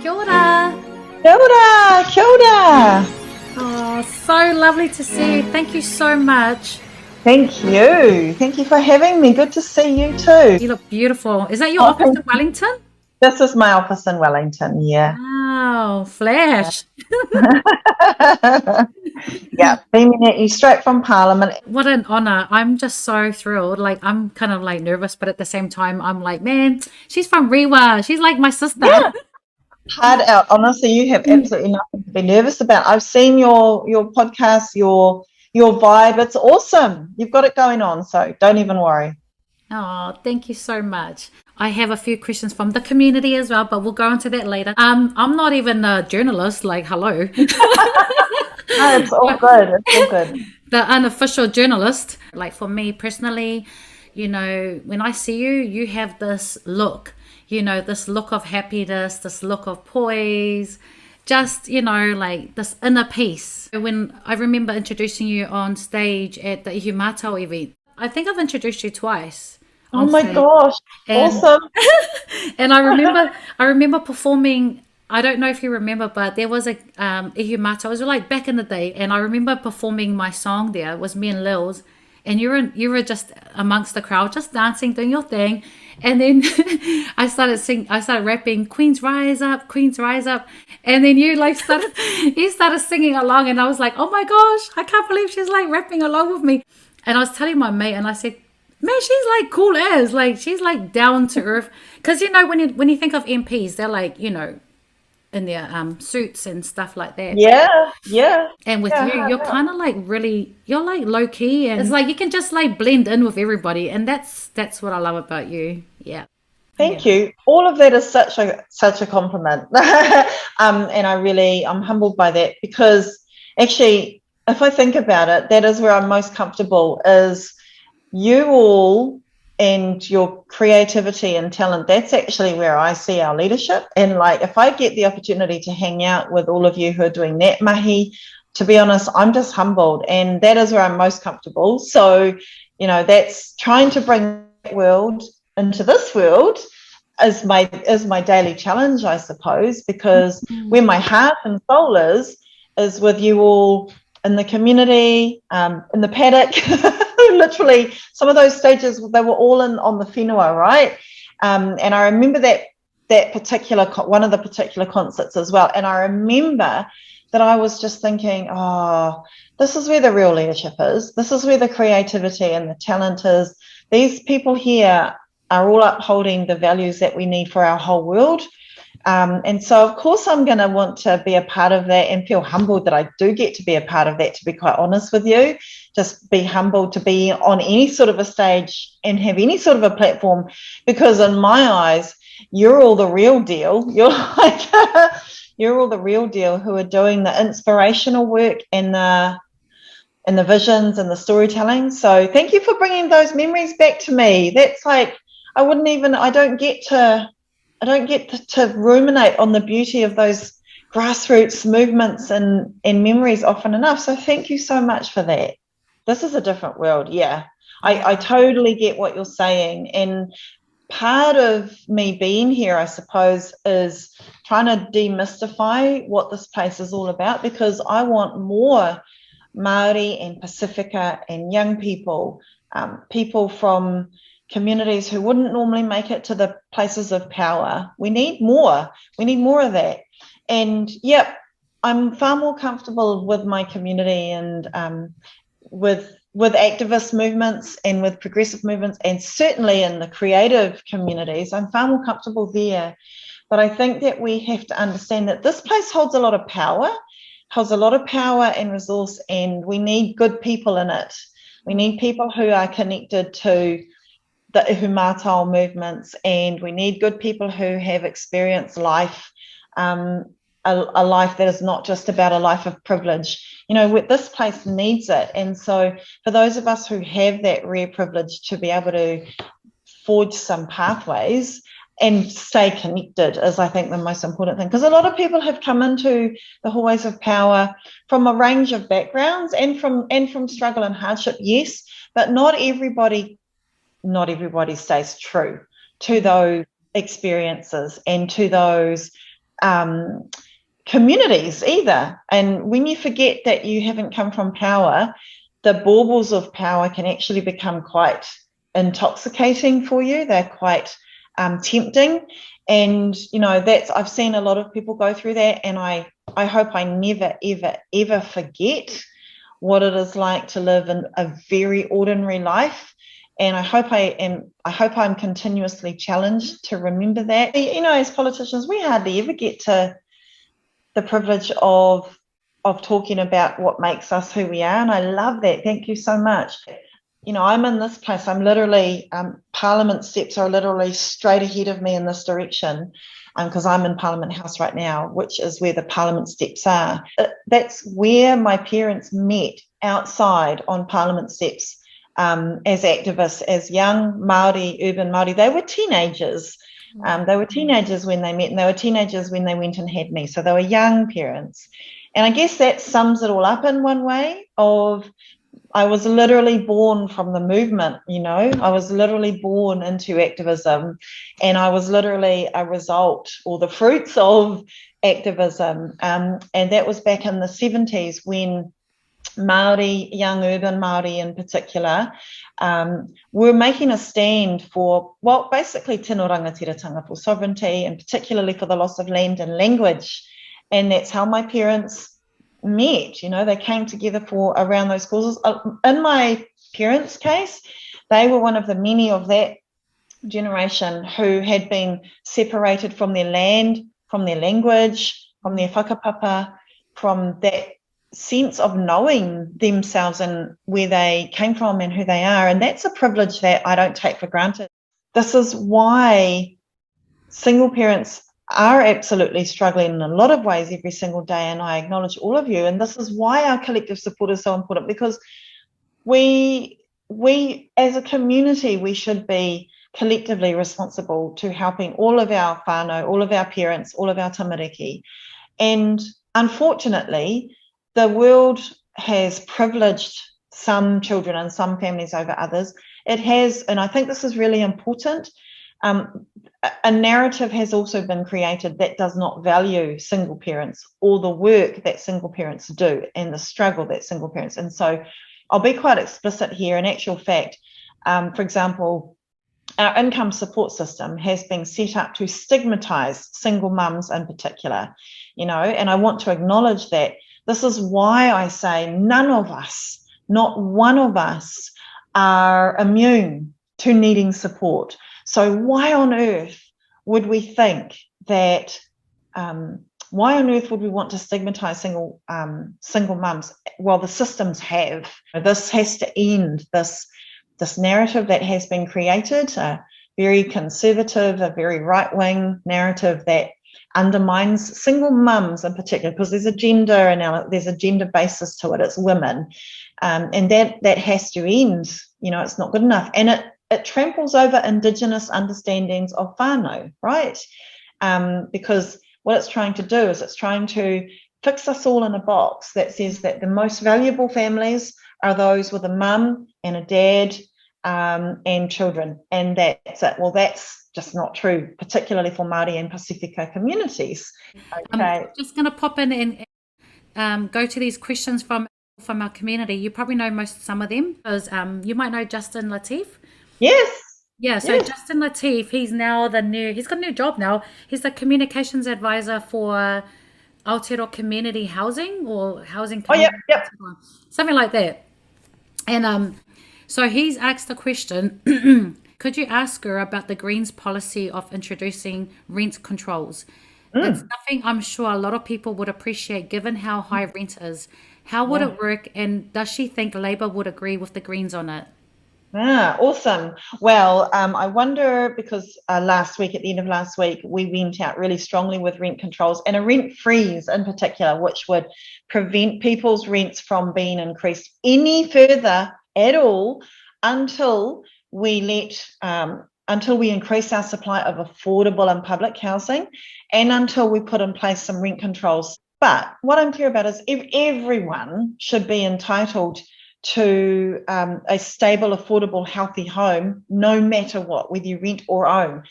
Kia ora. Kia ora, kia ora. Oh, so lovely to see you. Thank you so much. Thank you. Thank you for having me. Good to see you too. You look beautiful. Is that your office in Wellington? This is my office in Wellington, yeah. Wow, flash. Yeah, beaming at you straight from Parliament. What an honor. I'm just so thrilled. Like, I'm kind of like nervous, but at the same time, I'm like, man, she's from Rewa. She's like my sister. Yeah, hard out. Honestly, you have absolutely nothing to be nervous about. I've seen your podcast, your vibe. It's awesome. You've got it going on, so don't even worry. Oh, thank you so much. I have a few questions from the community as well, but we'll go into that later. I'm not even a journalist, like, hello. No, it's all good. It's all good. The unofficial journalist. Like, for me personally, you know, when I see you, you have this look, you know, this look of happiness, this look of poise, just, you know, like this inner peace. When I remember introducing you on stage at the Ihumatao event, I think I've introduced you twice. Oh my gosh, awesome. And I remember performing. I don't know if you remember, but there was a Ihumatao. It was like back in the day, and I remember performing my song there. It was me and Lils, and you were just amongst the crowd, just dancing, doing your thing. And then I started rapping Queens Rise Up, Queens Rise Up. And then you started singing along, and I was like, oh my gosh, I can't believe she's like rapping along with me. And I was telling my mate, and I said, man, she's like cool as, like, she's like down to earth. Because, you know, when you think of MPs, they're like, you know, in their suits and stuff like that. Yeah. And with you, you're kind of like really, you're like low key, and it's like you can just like blend in with everybody, and that's what I love about you. Yeah. Thank you. All of that is such a compliment. And I'm humbled by that, because actually, if I think about it, that is where I'm most comfortable, is you all and your creativity and talent. That's actually where I see our leadership. And like, if I get the opportunity to hang out with all of you who are doing that mahi, to be honest, I'm just humbled, and that is where I'm most comfortable. So, you know, that's trying to bring that world into this world is my daily challenge, I suppose, because where my heart and soul is with you all in the community, in the paddock. Literally, some of those stages, they were all on the whenua, right? And I remember that particular one of the particular concerts as well. And I remember that I was just thinking, oh, this is where the real leadership is. This is where the creativity and the talent is. These people here are all upholding the values that we need for our whole world. And so, of course, I'm going to want to be a part of that, and feel humbled that I do get to be a part of that, to be quite honest with you. Just be humbled to be on any sort of a stage and have any sort of a platform, because in my eyes, you're all the real deal. You're like, you're all the real deal who are doing the inspirational work and the visions and the storytelling. So thank you for bringing those memories back to me. That's like, I don't get to ruminate on the beauty of those grassroots movements and memories often enough. So thank you so much for that. This is a different world. Yeah, I totally get what you're saying. And part of me being here, I suppose, is trying to demystify what this place is all about, because I want more Maori and Pacifica and young people, people from communities who wouldn't normally make it to the places of power. We need more. We need more of that. And yep, I'm far more comfortable with my community and with activist movements and with progressive movements, and certainly in the creative communities. I'm far more comfortable there. But I think that we have to understand that this place holds a lot of power and resource, and we need good people in it. We need people who are connected to the Ihumatao movements, and we need good people who have experienced life, a life that is not just about a life of privilege. You know, this place needs it. And so for those of us who have that rare privilege to be able to forge some pathways and stay connected is, I think, the most important thing. Because a lot of people have come into the hallways of power from a range of backgrounds and from struggle and hardship, yes, but not everybody stays true to those experiences and to those communities either. And when you forget that you haven't come from power, the baubles of power can actually become quite intoxicating for you. They're quite tempting. And, I've seen a lot of people go through that. And I hope I never, ever, ever forget what it is like to live in a very ordinary life. And I hope I'm continuously challenged to remember that. As politicians, we hardly ever get to the privilege of talking about what makes us who we are. And I love that. Thank you so much. I'm in this place. I'm literally, Parliament steps are literally straight ahead of me in this direction, because I'm in Parliament House right now, which is where the Parliament steps are. That's where my parents met, outside on Parliament steps, as activists, as young Maori, urban Maori. They were teenagers. They were teenagers when they met, and they were teenagers when they went and had me. So they were young parents. And I guess that sums it all up in one way of, I was literally born from the movement, I was literally born into activism, and I was literally a result or the fruits of activism. And that was back in the 70s when Maori, young urban Maori in particular, were making a stand for, basically tino rangatiratanga, for sovereignty, and particularly for the loss of land and language. And that's how my parents met. They came together around those causes. In my parents' case, they were one of the many of that generation who had been separated from their land, from their language, from their whakapapa, from that sense of knowing themselves and where they came from and who they are. And that's a privilege that I don't take for granted. This is why single parents are absolutely struggling in a lot of ways every single day, and I acknowledge all of you. And this is why our collective support is so important, because we as a community, we should be collectively responsible to helping all of our whānau, all of our parents, all of our tamariki. And unfortunately, the world has privileged some children and some families over others. It has, and I think this is really important, a narrative has also been created that does not value single parents or the work that single parents do and the struggle that single parents. And so I'll be quite explicit here. In actual fact, for example, our income support system has been set up to stigmatise single mums in particular, and I want to acknowledge that. This is why I say none of us, not one of us, are immune to needing support. So why on earth would we think that, why on earth would we want to stigmatise single mums? Well, the systems have. This has to end, this narrative that has been created, a very conservative, a very right-wing narrative that undermines single mums in particular, because there's a gender basis to it. It's women, and that has to end. It's not good enough, and it tramples over Indigenous understandings of whānau, right? Because what it's trying to do is it's trying to fix us all in a box that says that the most valuable families are those with a mum and a dad and children, and that's it. Well, that's just not true, particularly for Māori and Pasifika communities. Okay. I'm just going to pop in and go to these questions from our community. You probably know some of them, because you might know Justin Latif. Yes. Yeah, so yes. Justin Latif, he's got a new job now. He's the communications advisor for Aotearoa Community Housing or Housing Community. Oh, yep. Something like that. And so he's asked the question, could you ask her about the Greens policy of introducing rent controls? It's something I'm sure a lot of people would appreciate given how high rent is. How would it work, and does she think Labour would agree with the Greens on it? Awesome. Well, I wonder, because at the end of last week, we went out really strongly with rent controls and a rent freeze in particular, which would prevent people's rents from being increased any further at all until we increase our supply of affordable and public housing, and until we put in place some rent controls. But what I'm clear about is everyone should be entitled to a stable, affordable, healthy home, no matter what, whether you rent or own.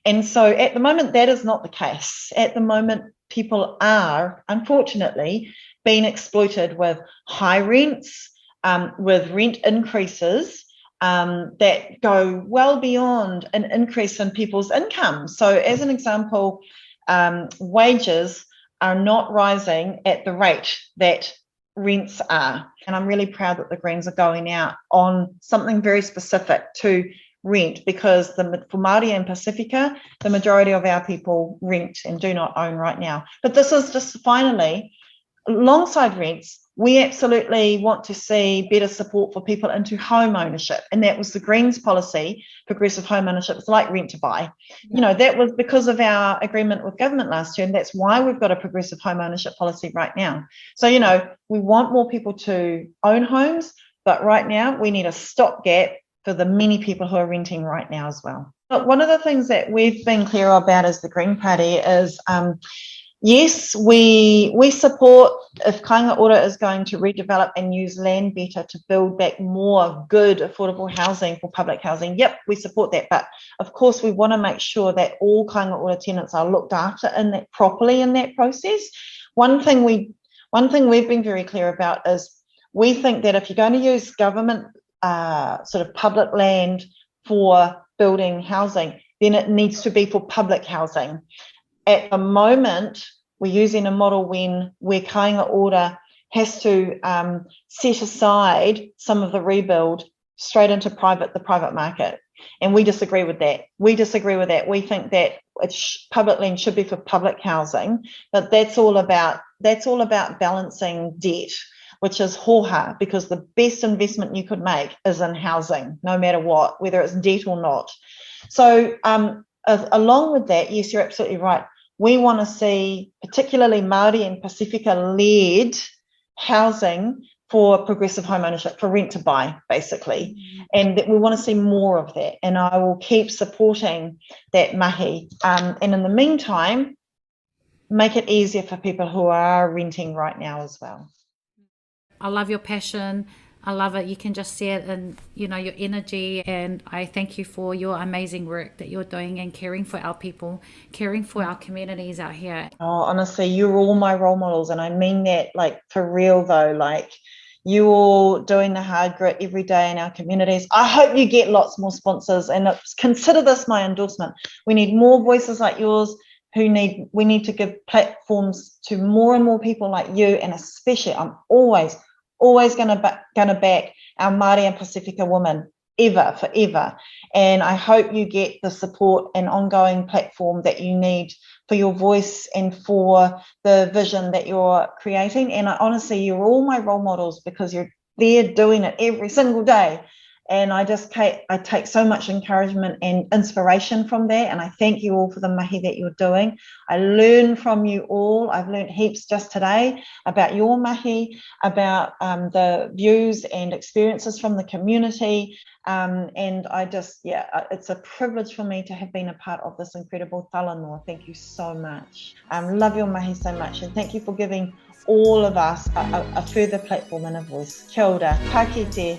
And so at the moment, that is not the case. At the moment, people are, unfortunately, being exploited with high rents, with rent increases that go well beyond an increase in people's income. So as an example, wages are not rising at the rate that rents are. And I'm really proud that the Greens are going out on something very specific to rent, because for Māori and Pacifica, the majority of our people rent and do not own right now. But this is just finally, alongside rents, we absolutely want to see better support for people into home ownership. And that was the Greens policy, progressive home ownership. It's like rent to buy. Yeah. That was because of our agreement with government last year. And that's why we've got a progressive home ownership policy right now. So, we want more people to own homes, but right now we need a stopgap for the many people who are renting right now as well. But one of the things that we've been clear about as the Green Party is, yes, we support if Kāinga Ora is going to redevelop and use land better to build back more good affordable housing for public housing. Yep, we support that. But of course, we want to make sure that all Kāinga Ora tenants are looked after properly in that process. One thing we've been very clear about is we think that if you're going to use government sort of public land for building housing, then it needs to be for public housing. At the moment, we're using a model where Kāinga Ora has to set aside some of the rebuild straight into the private market. And we disagree with that. We think that public land should be for public housing, but that's all about balancing debt, which is hoha, because the best investment you could make is in housing, no matter what, whether it's debt or not. So along with that, yes, you're absolutely right. We want to see particularly Māori and Pacifica-led housing for progressive home ownership, for rent to buy, basically. And that we want to see more of that. And I will keep supporting that mahi. And in the meantime, make it easier for people who are renting right now as well. I love your passion. I love it. You can just see it in, your energy. And I thank you for your amazing work that you're doing and caring for our people, caring for our communities out here. Oh, honestly, you're all my role models. And I mean that, for real, though. You all doing the hard grit every day in our communities. I hope you get lots more sponsors. And consider this my endorsement. We need more voices like yours. We need to give platforms to more and more people like you. And especially, I'm always going to back our Māori and Pacifica women, forever. And I hope you get the support and ongoing platform that you need for your voice and for the vision that you're creating. And honestly, you're all my role models because you're there doing it every single day. And I take so much encouragement and inspiration from that. And I thank you all for the mahi that you're doing. I learn from you all. I've learned heaps just today about your mahi, about the views and experiences from the community. And it's a privilege for me to have been a part of this incredible Talanoa. Thank you so much. Love your mahi so much. And thank you for giving all of us a further platform and a voice. Kia ora. Ka kite.